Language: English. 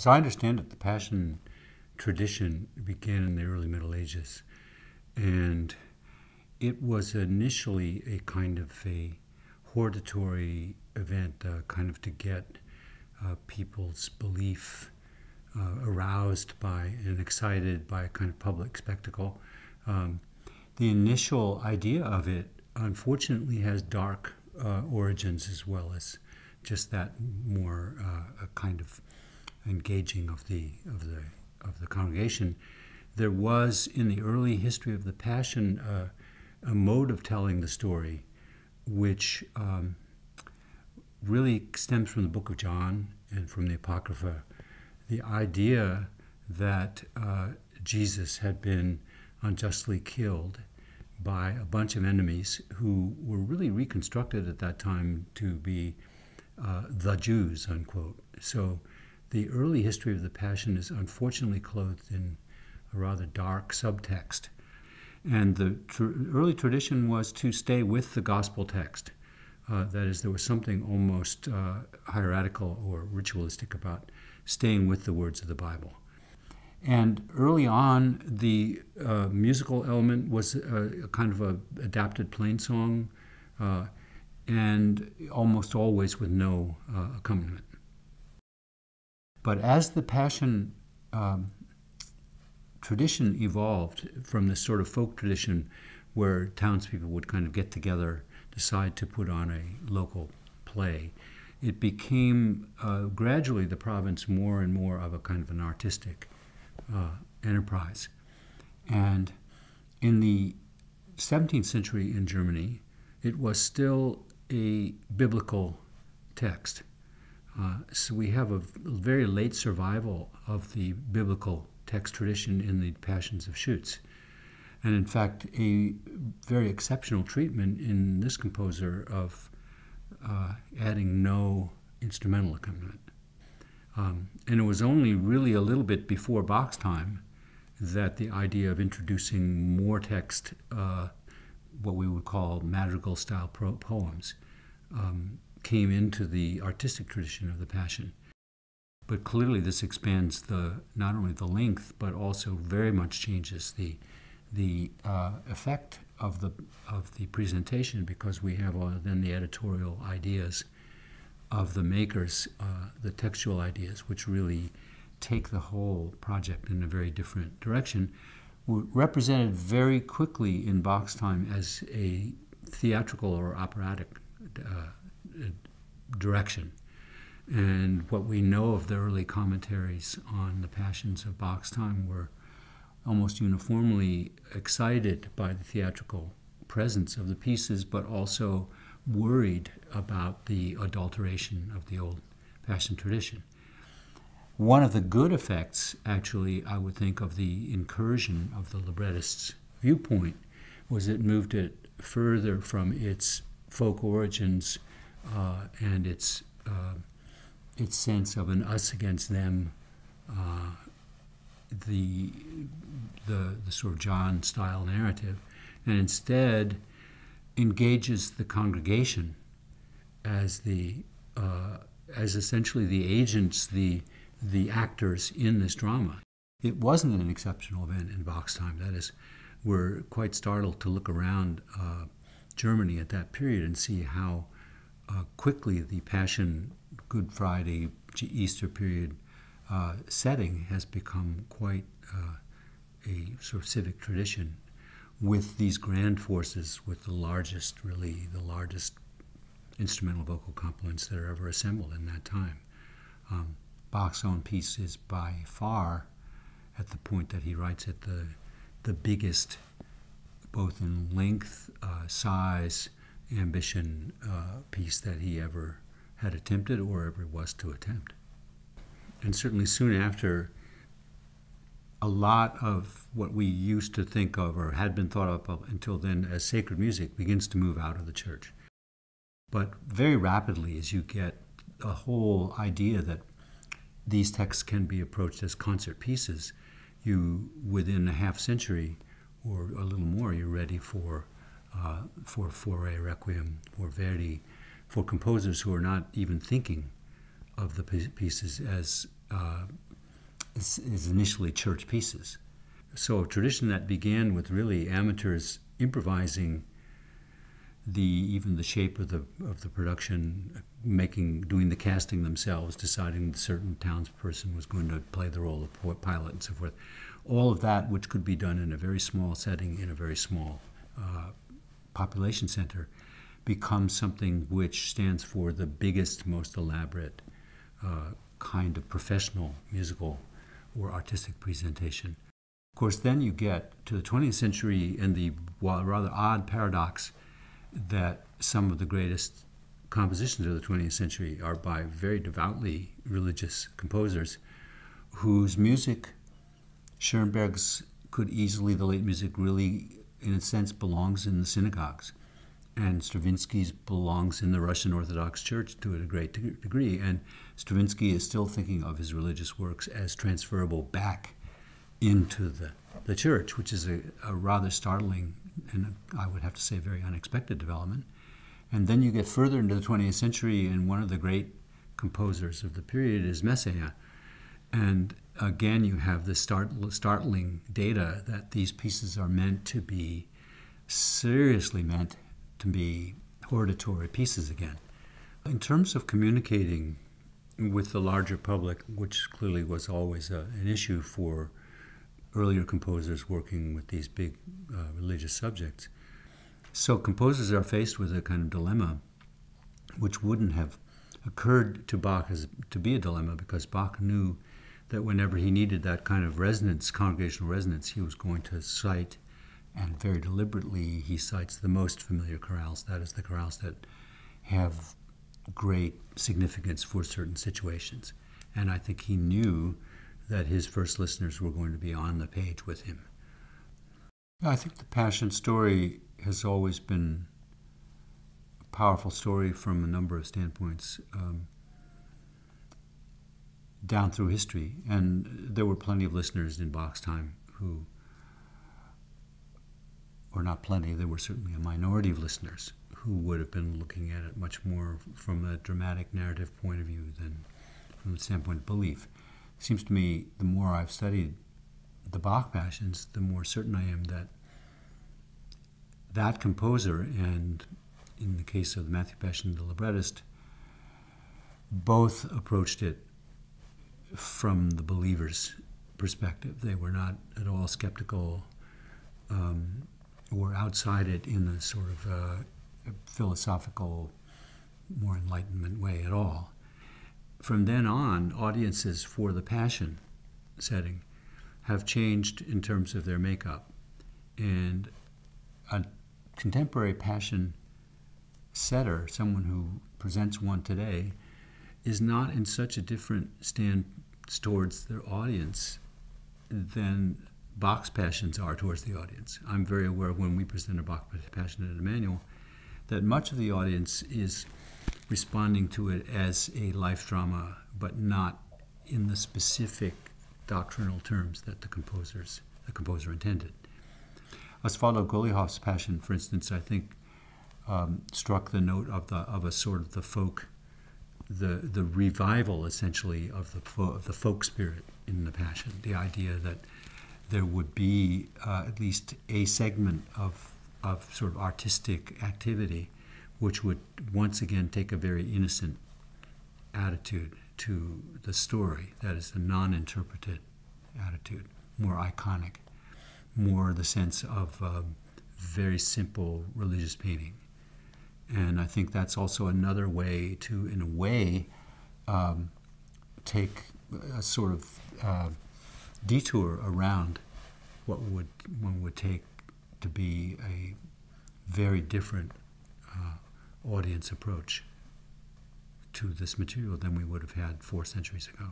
As I understand it, the Passion tradition began in the early Middle Ages, and it was initially a kind of a hortatory event, kind of to get people's belief aroused by and excited by a kind of public spectacle. The initial idea of it, unfortunately, has dark origins as well as just that more a kind of engaging of the congregation. There was in the early history of the Passion a mode of telling the story, which really stems from the Book of John and from the Apocrypha. The idea that Jesus had been unjustly killed by a bunch of enemies who were really reconstructed at that time to be the Jews, unquote. So the early history of the Passion is unfortunately clothed in a rather dark subtext. And the early tradition was to stay with the gospel text. That is, there was something almost hieratical or ritualistic about staying with the words of the Bible. And early on, the musical element was a kind of an adapted plain song, and almost always with no accompaniment. But as the Passion tradition evolved from this sort of folk tradition where townspeople would kind of get together, decide to put on a local play, it became gradually the province more and more of a kind of an artistic enterprise. And in the 17th century in Germany, it was still a biblical text. So we have a very late survival of the biblical text tradition in the Passions of Schütz. And in fact, a very exceptional treatment in this composer of adding no instrumental accompaniment. And it was only really a little bit before Bach's time that the idea of introducing more text, what we would call madrigal-style poems, came into the artistic tradition of the Passion. But clearly this expands not only the length, but also very much changes the effect of the presentation, because we have then the editorial ideas of the makers, the textual ideas, which really take the whole project in a very different direction, were represented very quickly in Bach's time as a theatrical or operatic direction. And what we know of the early commentaries on the Passions of Bach's time were almost uniformly excited by the theatrical presence of the pieces, but also worried about the adulteration of the old Passion tradition. One of the good effects, actually, I would think, of the incursion of the librettist's viewpoint was it moved it further from its folk origins and its sense of an us against them, the sort of John-style narrative, and instead engages the congregation as essentially the agents, the actors in this drama. It wasn't an exceptional event in Bach's time. That is, we're quite startled to look around Germany at that period and see how quickly the Passion, Good Friday, Easter period setting has become quite a sort of civic tradition with these grand forces, with the largest instrumental vocal complements that are ever assembled in that time. Bach's own piece is by far, at the point that he writes it, the biggest, both in length, size, ambition piece that he ever had attempted or ever was to attempt. And certainly soon after, a lot of what we used to think of or had been thought of until then as sacred music begins to move out of the church. But very rapidly, as you get a whole idea that these texts can be approached as concert pieces, within a half century or a little more, you're ready for Fauré Requiem, for Verdi, for composers who are not even thinking of the pieces as is initially church pieces. So a tradition that began with really amateurs improvising even the shape of the production, doing the casting themselves, deciding a certain townsperson was going to play the role of pilot and so forth. All of that, which could be done in a very small setting, in a very small population center, becomes something which stands for the biggest, most elaborate kind of professional musical or artistic presentation. Of course, then you get to the 20th century and the rather odd paradox that some of the greatest compositions of the 20th century are by very devoutly religious composers whose music, Schoenberg's the late music really, in a sense, belongs in the synagogues. And Stravinsky's belongs in the Russian Orthodox Church to a great degree. And Stravinsky is still thinking of his religious works as transferable back into the church, which is a rather startling and I would have to say very unexpected development. And then you get further into the 20th century, and one of the great composers of the period is Messiaen. And again, you have this startling data that these pieces are seriously meant to be hortatory pieces again. In terms of communicating with the larger public, which clearly was always an issue for earlier composers working with these big religious subjects. So composers are faced with a kind of dilemma which wouldn't have occurred to Bach to be a dilemma, because Bach knew that whenever he needed that kind of resonance, congregational resonance, he was going to cite, and very deliberately he cites the most familiar chorales, that is the chorales that have great significance for certain situations. And I think he knew that his first listeners were going to be on the page with him. I think the Passion story has always been a powerful story from a number of standpoints down through history. And there were plenty of listeners in Bach's time or not plenty, there were certainly a minority of listeners who would have been looking at it much more from a dramatic narrative point of view than from the standpoint of belief. It seems to me, the more I've studied the Bach Passions, the more certain I am that that composer, and in the case of the Matthew Passion, the librettist, both approached it from the believer's perspective. They were not at all skeptical or outside it in a sort of philosophical, more Enlightenment way at all. From then on, audiences for the Passion setting have changed in terms of their makeup. And a contemporary Passion setter, someone who presents one today, is not in such a different stance towards their audience than Bach's Passions are towards the audience. I'm very aware when we present a Bach Passion at Emmanuel that much of the audience is responding to it as a life drama, but not in the specific doctrinal terms that the composer intended. Osvaldo Golijov's Passion, for instance, I think struck the note of a sort of the folk, the revival essentially of the folk spirit in the Passion. The idea that there would be at least a segment of sort of artistic activity which would once again take a very innocent attitude to the story, that is the non-interpreted attitude, more iconic, more the sense of very simple religious painting. And I think that's also another way to, in a way, take a sort of detour around what one would take to be a very different audience approach to this material than we would have had 4 centuries ago.